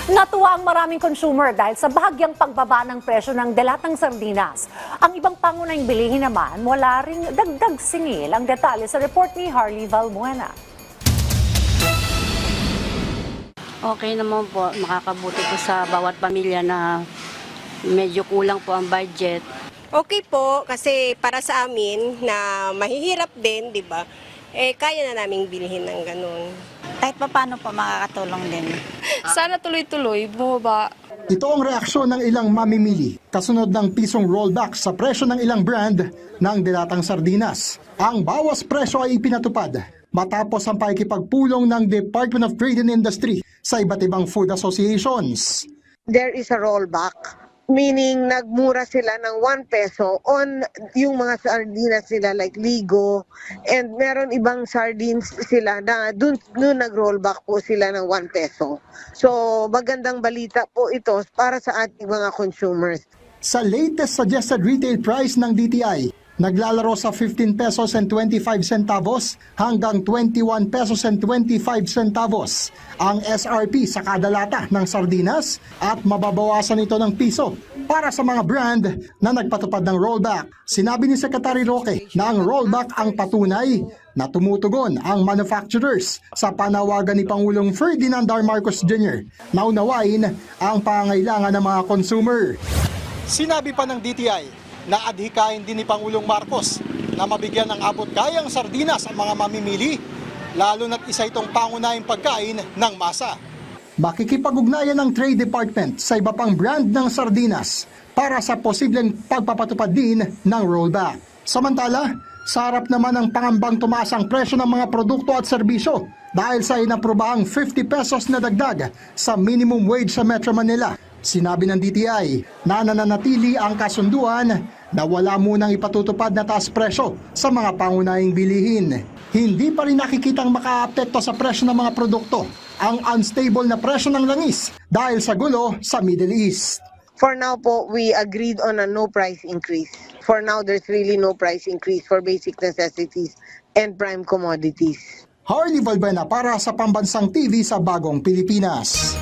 Natuwa ang maraming consumer dahil sa bahagyang pagbaba ng presyo ng delatang sardinas. Ang ibang pangunahing bilihin naman, wala ring dagdag singil. Ang detalye sa report ni Harley Valbuena. Okay naman po, makakabuti po sa bawat pamilya na medyo kulang po ang budget. Okay po, kasi para sa amin na mahihirap din, di ba? Kaya na naming bilhin ng ganun. Kahit pa paano po makakatulong din. Sana tuloy-tuloy, bumaba. Ito ang reaksyon ng ilang mamimili kasunod ng pisong rollback sa presyo ng ilang brand ng dilatang sardinas. Ang bawas presyo ay ipinatupad matapos ang pakikipagpulong ng Department of Trade and Industry sa iba't ibang food associations. There is a rollback, meaning nagmura sila ng 1 peso on yung mga sardinas sila like Ligo, and meron ibang sardines sila na dun nag-rollback po sila ng 1 peso. So magandang balita po ito para sa ating mga consumers. Sa latest suggested retail price ng DTI, naglalaro sa 15 pesos and 25 centavos hanggang 21 pesos and 25 centavos ang SRP sa kada lata ng sardinas at mababawasan ito ng piso para sa mga brand na nagpatupad ng rollback. Sinabi ni Secretary Roque na ang rollback ang patunay na tumutugon ang manufacturers sa panawagan ni Pangulong Ferdinand R. Marcos Jr. na unawain ang pangangailangan ng mga consumer. Sinabi pa ng DTI na adhikain din ni Pangulong Marcos na mabigyan ng abot-kayang sardinas ang mga mamimili, lalo na't isa itong pangunahing pagkain ng masa. Makikipag-ugnayan ng Trade Department sa iba pang brand ng sardinas para sa posibleng pagpapatupad din ng rollback. Samantala, sa harap naman ng pangambang tumaas ang presyo ng mga produkto at serbisyo dahil sa inaprobahang 50 pesos na dagdag sa minimum wage sa Metro Manila. Sinabi ng DTI na nananatili ang kasunduan na wala munang ipatutupad na taas presyo sa mga pangunahing bilihin. Hindi pa rin nakikitang makaapekto sa presyo ng mga produkto ang unstable na presyo ng langis dahil sa gulo sa Middle East. For now po, we agreed on a no price increase. For now, there's really no price increase for basic necessities and prime commodities. Harley Valbuena para sa Pambansang TV sa Bagong Pilipinas.